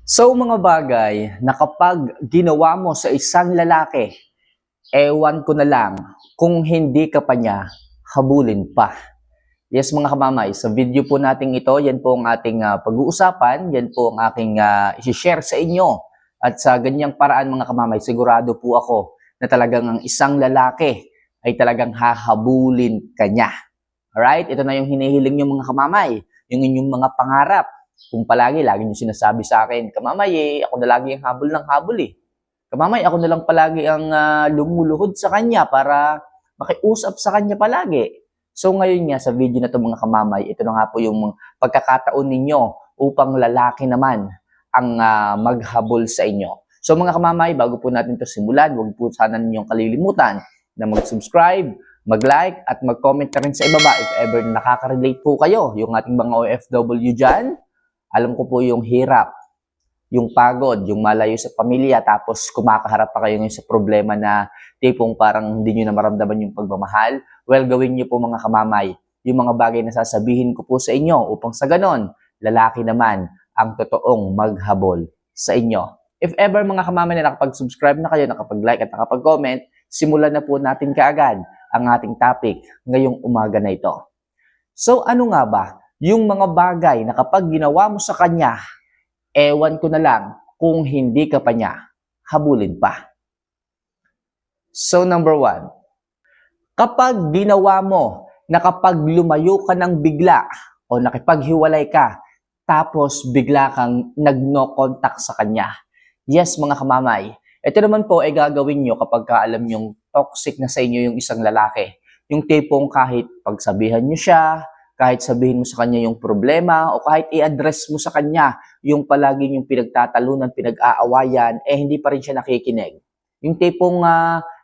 So mga bagay na kapag ginawa mo sa isang lalaki, ewan ko na lang kung hindi ka pa niya habulin pa. Yes mga kamamay, sa video po nating ito, yan po ang ating pag-uusapan, yan po ang aking isi-share sa inyo. At sa ganyang paraan mga kamamay, sigurado po ako na talagang ang isang lalaki ay talagang hahabulin ka niya. Alright? Ito na yung hinihiling nyo mga kamamay, yung inyong mga pangarap. Kung palagi, lagi nyo sinasabi sa akin, kamamay ako na lagi ang habol ng habol eh. Kamamay, ako na lang palagi ang lumuluhod sa kanya para makiusap sa kanya palagi. So ngayon nga sa video na to mga kamamay, ito na nga po yung pagkakataon ninyo upang lalaki naman ang maghabol sa inyo. So mga kamamay, bago po natin to simulan, huwag po sana ninyong kalilimutan na mag-subscribe, mag-like at mag-comment na rin sa ibaba if ever nakaka-relate po kayo, yung ating mga OFW dyan. Alam ko po yung hirap, yung pagod, yung malayo sa pamilya, tapos kumakaharap pa kayo ngayon sa problema na tipong parang hindi nyo na maramdaman yung pagmamahal. Well, gawin nyo po mga kamamay, yung mga bagay na sasabihin ko po sa inyo upang sa ganon, lalaki naman ang totoong maghabol sa inyo. If ever mga kamamay na nakapag-subscribe na kayo, nakapag-like at nakapag-comment, simulan na po natin kaagad ang ating topic ngayong umaga na ito. So ano nga ba yung mga bagay na kapag ginawa mo sa kanya, ewan ko na lang kung hindi ka pa niya habulin pa. So number 1, kapag ginawa mo na kapag lumayo ka ng bigla o nakipaghiwalay ka, tapos bigla kang nag-no contact sa kanya. Yes mga kamamay, ito naman po ay gagawin nyo kapag alam yung toxic na sa inyo yung isang lalaki. Yung tipong kahit pagsabihan nyo siya, kahit sabihin mo sa kanya yung problema, o kahit i-address mo sa kanya yung palagi yung pinagtatalunan, pinag-aawayan, hindi pa rin siya nakikinig. Yung tipong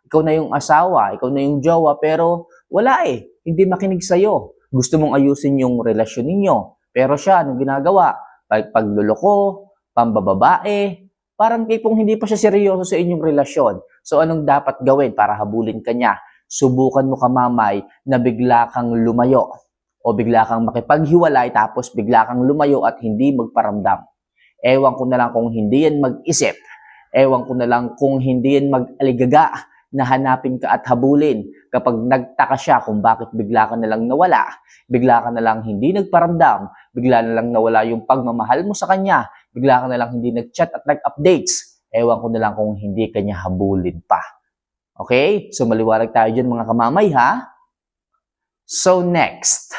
ikaw na yung asawa, ikaw na yung jowa, pero wala hindi makinig sa'yo. Gusto mong ayusin yung relasyon ninyo, pero siya, anong ginagawa? Pagluloko, pambababae, parang tipong hindi pa siya seryoso sa inyong relasyon. So anong dapat gawin para habulin ka niya? Subukan mo kamamay na bigla kang lumayo o bigla kang makipaghiwalay tapos bigla kang lumayo at hindi magparamdam. Ewan ko na lang kung hindi yan mag-isip. Ewan ko na lang kung hindi yan mag-aligaga na hanapin ka at habulin kapag nagtaka siya kung bakit bigla ka na lang nawala, bigla ka na lang hindi nagparamdam, bigla na lang nawala yung pagmamahal mo sa kanya, bigla ka na lang hindi nag-chat at nag-updates. Ewan ko na lang kung hindi kanya habulin pa. Okay? So maliwanag tayo dyan mga kamamay ha? So next,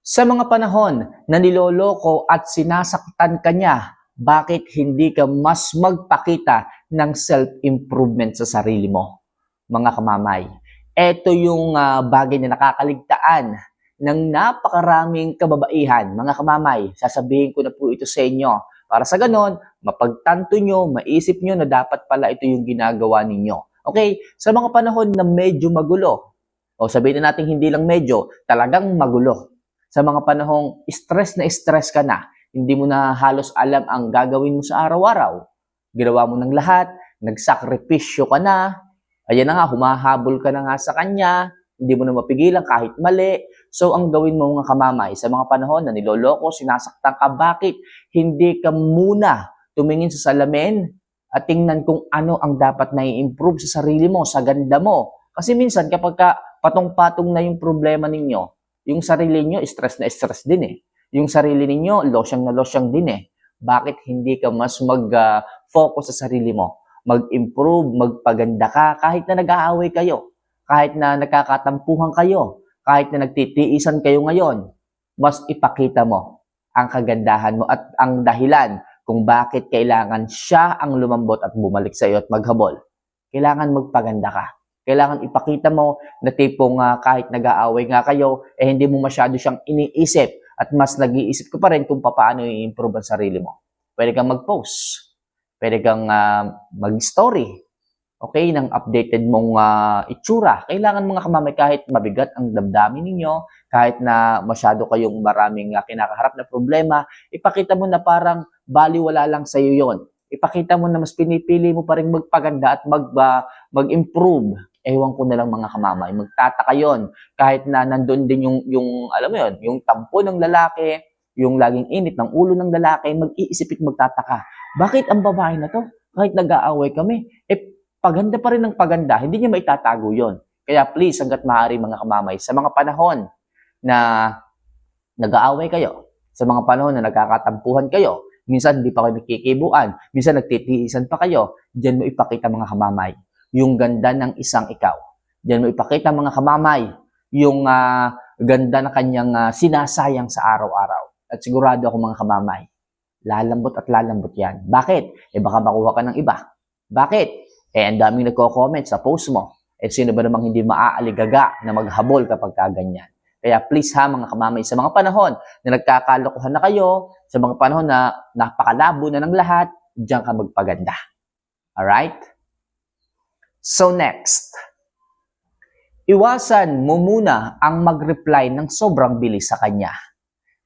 sa mga panahon na niloloko at sinasaktan ka niya, bakit hindi ka mas magpakita ng self-improvement sa sarili mo? Mga kamamay, ito yung bagay na nakakaligtaan ng napakaraming kababaihan. Mga kamamay, sasabihin ko na po ito sa inyo. Para sa ganon, mapagtanto nyo, maisip nyo na dapat pala ito yung ginagawa ninyo. Okay? Sa mga panahon na medyo magulo, o sabihin na natin hindi lang medyo, talagang magulo. Sa mga panahong stress ka na, hindi mo na halos alam ang gagawin mo sa araw-araw. Ginawa mo ng lahat, nagsakripisyo ka na, ayan na nga, humahabol ka na nga sa kanya, hindi mo na mapigilan kahit mali. So, ang gawin mo mga kamamay, sa mga panahon na niloloko, sinasaktan ka, bakit hindi ka muna tumingin sa salamin at tingnan kung ano ang dapat na i-improve sa sarili mo, sa ganda mo. Kasi minsan, kapag patong-patong na yung problema ninyo, yung sarili nyo, stress na stress din Yung sarili ninyo, losyang na losyang din Bakit hindi ka mas mag-focus sa sarili mo? Mag-improve, magpaganda ka, kahit na nag-aaway kayo, kahit na nagkakatampuhan kayo, kahit na nagtitiisan kayo ngayon, mas ipakita mo ang kagandahan mo at ang dahilan kung bakit kailangan siya ang lumambot at bumalik sa iyo at maghabol. Kailangan magpaganda ka. Kailangan ipakita mo na tipong kahit nag-aaway nga kayo, hindi mo masyado siyang iniisip at mas nag-iisip ka pa rin kung paano i-improve ang sarili mo. Pwede kang mag-post. Pwede kang mag-story. Okay, ng updated mong itsura. Kailangan mga kamamay kahit mabigat ang damdamin ninyo, kahit na masyado kayong maraming kinakaharap na problema, ipakita mo na parang baliwala lang sa iyo yon. Ipakita mo na mas pinipili mo pa rin magpaganda at mag-improve. Ewan ko na lang mga kamamay, magtataka yon kahit na nandun din yung alam mo yon, yung tampo ng lalaki, yung laging init ng ulo ng lalaki, mag-iisip at magtataka. Bakit ang babae na to? Kahit nag-aaway kami, paganda pa rin ng paganda, hindi niya maitatago yon. Kaya please, hanggat maaari mga kamamay, sa mga panahon na nag-aaway kayo, sa mga panahon na nagkakatampuhan kayo, minsan hindi pa kayo nagkikibuan, minsan nagtitiisan pa kayo, diyan mo ipakita mga kamamay, yung ganda ng isang ikaw. Diyan mo ipakita mga kamamay, yung ganda na kanyang sinasayang sa araw-araw. At sigurado ako mga kamamay, lalambot at lalambot yan. Bakit? Baka makuha ka ng iba. Bakit? Ang daming nagko-comment sa post mo. Sino ba namang hindi maaaligaga na maghabol kapag kaganyan? Kaya please ha mga kamamay, sa mga panahon na nagkakalokohan na kayo, sa mga panahon na napakalabo na ng lahat, diyan ka magpaganda. Alright? So next, iwasan mo muna ang mag-reply ng sobrang bilis sa kanya.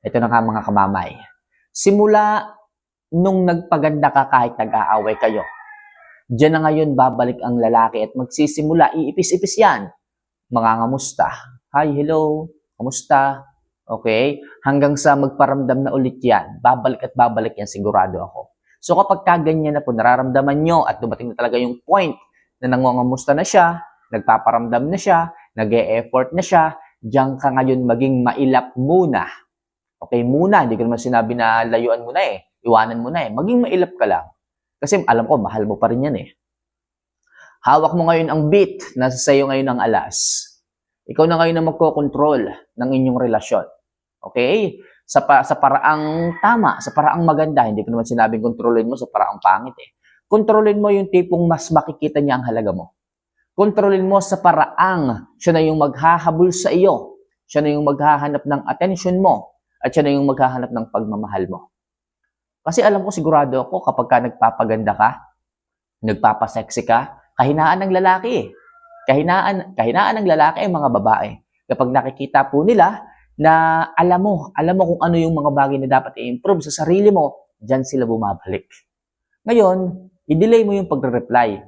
Ito na nga mga kamamay. Simula nung nagpaganda ka kahit nag-aaway kayo, diyan na ngayon babalik ang lalaki at magsisimula, iipis-ipis yan. Mangangamusta. Hi, hello. Kamusta? Okay? Hanggang sa magparamdam na ulit yan. Babalik at babalik yan, sigurado ako. So kapag kaganyan na po, nararamdaman nyo at dumating na talaga yung point na nangangamusta na siya, nagpaparamdam na siya, nag-e-effort na siya, diyan ka ngayon maging mailap muna. Okay, muna. Hindi ko naman sinabi na layuan mo na iwanan mo na maging mailap ka lang. Kasi alam ko, mahal mo pa rin yan Hawak mo ngayon ang beat, nasa sayo ngayon ang alas. Ikaw na ngayon ang magkocontrol ng inyong relasyon. Okay? Sa paraang tama, sa paraang maganda. Hindi ko naman sinabing kontrolin mo sa paraang pangit Kontrolin mo yung tipong mas makikita niya ang halaga mo. Kontrolin mo sa paraang siya na yung maghahabol sa iyo. Siya na yung maghahanap ng attention mo. At siya na yung maghahanap ng pagmamahal mo. Kasi alam ko, sigurado ako, kapag ka nagpapaganda ka, nagpapasexy ka, kahinaan ng lalaki Kahinaan ng lalaki ay mga babae. Kapag nakikita po nila na alam mo kung ano yung mga bagay na dapat i-improve sa sarili mo, dyan sila bumabalik. Ngayon, i-delay mo yung pagre-reply.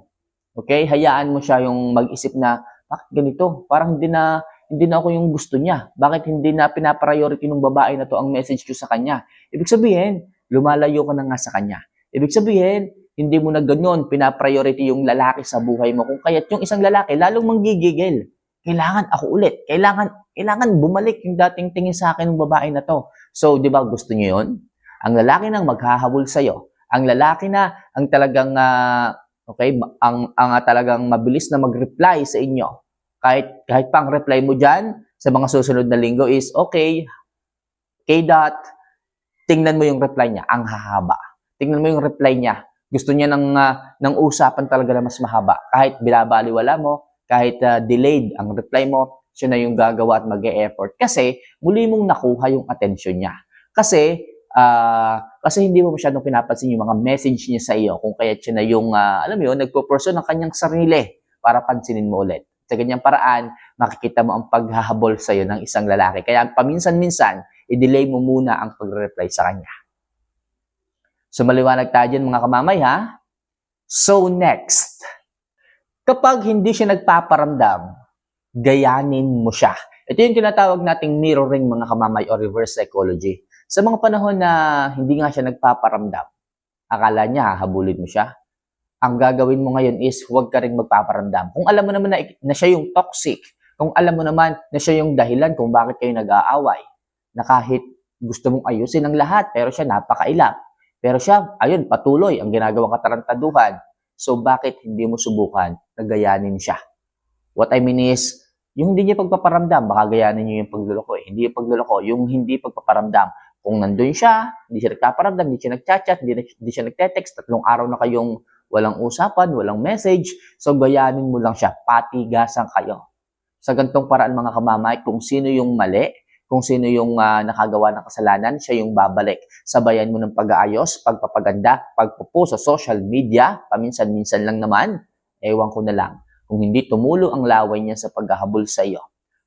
Okay? Hayaan mo siya yung mag-isip na, bakit ganito? Parang hindi na ako yung gusto niya. Bakit hindi na pinapriority ng babae na to ang message ko sa kanya? Ibig sabihin, lumalayo ka na nga sa kanya. Ibig sabihin, hindi mo na ganyan, pinapriority yung lalaki sa buhay mo. Kung kaya't yung isang lalaki, lalong manggigigil. Kailangan ako ulit. Kailangan bumalik yung dating tingin sa akin ng babae na to. So, di ba gusto niyo yun? Ang lalaki nang maghahabol sa'yo. Ang lalaki na ang talagang, talagang mabilis na mag-reply sa inyo. Kahit pa ang reply mo dyan, sa mga susunod na linggo is, okay, K-dot, tingnan mo yung reply niya, ang hahaba. Tingnan mo yung reply niya. Gusto niya ng usapan talaga na mas mahaba. Kahit binabaliwala mo, kahit delayed ang reply mo, siya na yung gagawa at mag-e-effort. Kasi muli mong nakuha yung attention niya. Kasi hindi mo masyadong pinapansin yung mga message niya sa iyo. Kung kaya siya na yung, nagpo-pursue ng kanyang sarili para pansinin mo ulit. Sa ganyang paraan, makikita mo ang paghahabol sa iyo ng isang lalaki. Kaya paminsan-minsan, i-delay mo muna ang pag-reply sa kanya. So, maliwanag tayo dyan mga kamamay ha? So, next. Kapag hindi siya nagpaparamdam, gayanin mo siya. Ito yung tinatawag nating mirroring mga kamamay o reverse psychology. Sa mga panahon na hindi nga siya nagpaparamdam, akala niya hahabulin mo siya. Ang gagawin mo ngayon is huwag ka rin magpaparamdam. Kung alam mo naman na siya yung toxic, kung alam mo naman na siya yung dahilan kung bakit kayo nag-aaway, na kahit gusto mong ayusin ang lahat, pero siya napakailap. Pero siya, ayun, patuloy ang ginagawang katarantaduhan. So, bakit hindi mo subukan na gayanin siya? What I mean is, yung hindi niya pagpaparamdam, baka gayanin niyo yung pagluloko Hindi yung pagluloko, yung hindi pagpaparamdam. Kung nandun siya, hindi siya nagpaparamdam, hindi siya nagchat-chat, hindi siya nagte-text, 3 araw na kayong walang usapan, walang message, so gayanin mo lang siya, patigasan kayo. Sa gantong paraan mga kamamay, kung sino yung mali, kung sino yung nakagawa ng kasalanan, siya yung babalik. Sabayan mo ng pag-aayos, pagpapaganda, pagpupo sa social media, paminsan-minsan lang naman, ewan ko na lang. Kung hindi tumulo ang laway niya sa paghahabol sa iyo,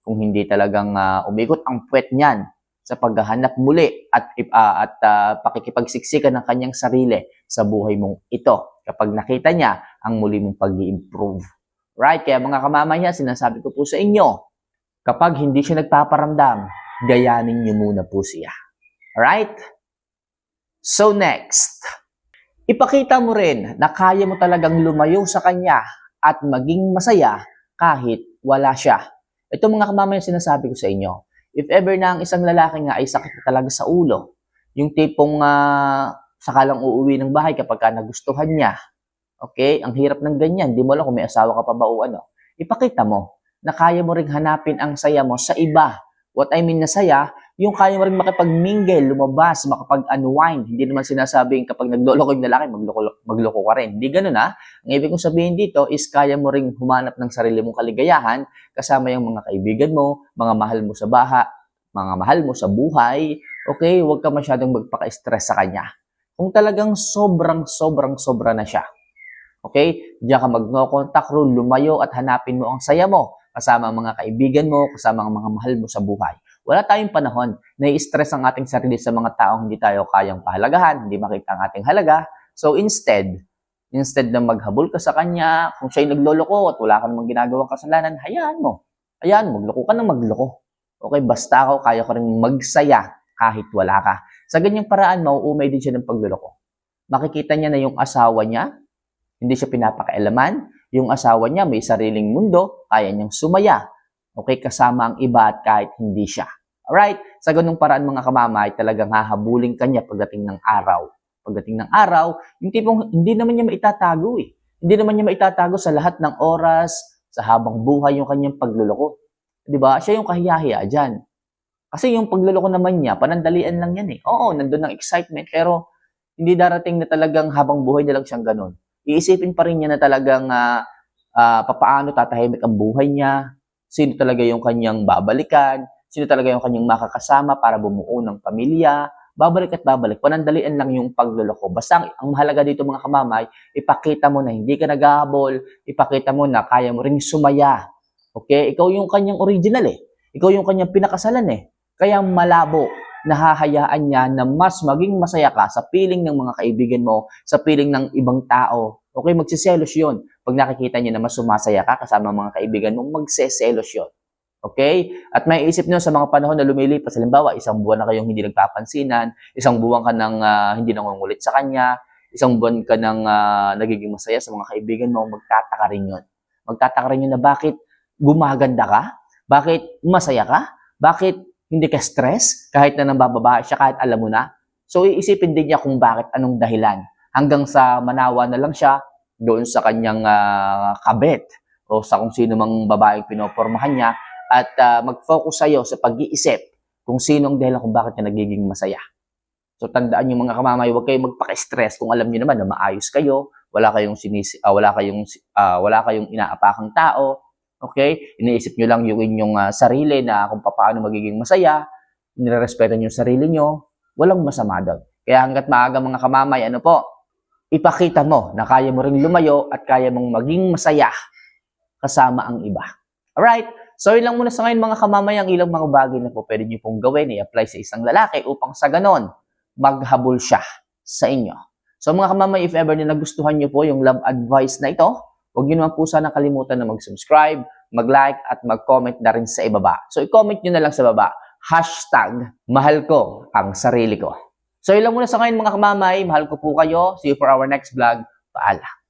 kung hindi talagang umikot ang puwet niyan sa paghahanap muli at pakikipagsiksikan ng kanyang sarili sa buhay mong ito, kapag nakita niya ang muli mong pag-i-improve. Right? Kaya mga kamamay, sinasabi ko po sa inyo, kapag hindi siya nagpaparamdam, gayanin niyo muna po siya. Alright? So next, ipakita mo rin na kaya mo talagang lumayo sa kanya at maging masaya kahit wala siya. Ito mga kamamay sinasabi ko sa inyo. If ever na ang isang lalaki nga ay sakit na talaga sa ulo, yung tipong sakalang uuwi ng bahay kapag ka nagustuhan niya, okay, ang hirap ng ganyan, di mo alam kung may asawa ka pa ba o ano, ipakita mo na kaya mo rin hanapin ang saya mo sa iba. What I mean na saya, yung kaya mo rin makipag-mingle, lumabas, makapag-unwind. Hindi naman sinasabing kapag nagloloko yung lalaki, magloko ka rin. Hindi ganun ha. Ang ibig kong sabihin dito is kaya mo rin humanap ng sarili mong kaligayahan kasama yung mga kaibigan mo, mga mahal mo sa mga mahal mo sa buhay. Okay, huwag ka masyadong magpaka-stress sa kanya. Kung talagang sobra na siya. Okay, diyan ka mag-no contact rule, lumayo at hanapin mo ang saya mo kasama ang mga kaibigan mo, kasama ang mga mahal mo sa buhay. Wala tayong panahon na i-stress ang ating sarili sa mga taong hindi tayo kayang pahalagahan, hindi makita ang ating halaga. So instead na maghabol ka sa kanya, kung siya'y nagloloko at wala ka namang ginagawang kasalanan, hayaan mo. Hayaan mo, magloko ka ng magloko. Okay, basta ako, kaya ko rin magsaya kahit wala ka. Sa ganyang paraan, mauumay din siya ng pagloloko. Makikita niya na yung asawa niya, hindi siya pinapakailaman, yung asawa niya may sariling mundo, kaya niyang sumaya. Okay, kasama ang iba at kahit hindi siya. Alright? Sa ganung paraan mga kamamay, talagang hahabulin ka niya pagdating ng araw. Pagdating ng araw, yung tipong hindi naman niya maitatago eh. Hindi naman niya maitatago sa lahat ng oras, sa habang buhay yung kanyang pagluloko. Diba? Siya yung kahiyahiya dyan. Kasi yung pagluloko naman niya, panandalian lang yan eh. Oo, nandun ang excitement, pero hindi darating na talagang habang buhay na lang siyang ganun. Iisipin pa rin niya na talagang papaano tatahimik ang buhay niya, sino talaga yung kanyang babalikan, sino talaga yung kanyang makakasama para bumuo ng pamilya, babalik at babalik. Panandalian lang yung pagluloko. Basta ang mahalaga dito mga kamamay, ipakita mo na hindi ka naghahabol, ipakita mo na kaya mo ring sumaya. Okay? Ikaw yung kanyang original eh. Ikaw yung kanyang pinakasalan eh. Kaya malabo nahahayaan niya na mas maging masaya ka sa piling ng mga kaibigan mo, sa piling ng ibang tao. Okay, magsiselos yun. Pag nakikita niya na mas sumasaya ka kasama mga kaibigan mo, magsiselos yun. Okay? At may isip nyo sa mga panahon na lumilipas, halimbawa, isang buwan na kayong hindi nagpapansinan, isang buwan ka nang hindi nangungulit sa kanya, isang buwan ka nang nagiging masaya sa mga kaibigan mo, magtataka rin yun. Magtataka rin yun na bakit gumaganda ka? Bakit masaya ka? Bakit hindi ka stress kahit na nambababae siya, kahit alam mo na? So, iisipin din niya kung bakit, anong dahilan. Hanggang sa manawa na lang siya doon sa kanyang kabit o sa kung sino mang babaeng pinopormahan niya at mag-focus sa'yo sa pag-iisip kung sino ang dahilan kung bakit niya nagiging masaya. So, tandaan niyo mga kamamay, huwag kayong magpaka-stress kung alam niyo naman na maayos kayo, wala kayong inaapakang tao. Okay? Iniisip nyo lang yung inyong sarili na kung paano magiging masaya, nirerespeto nyo yung sarili nyo, walang masama doon. Kaya hanggat maaga mga kamamay, ipakita mo na kaya mo ring lumayo at kaya mong maging masaya kasama ang iba. Alright? So, yun lang muna sa ngayon mga kamamay, ang ilang mga bagay na po pwede nyo pong gawin, i-apply sa isang lalaki upang sa ganon, maghabol siya sa inyo. So, mga kamamay, if ever na nagustuhan nyo po yung love advice na ito, huwag nyo naman po sana kalimutan na mag-subscribe, mag-like, at mag-comment na rin sa ibaba. So, i-comment nyo na lang sa baba, #mahal ko ang sarili ko. So, yun lang muna sa ngayon mga kamamay. Mahal ko po kayo. See you for our next vlog. Paalam.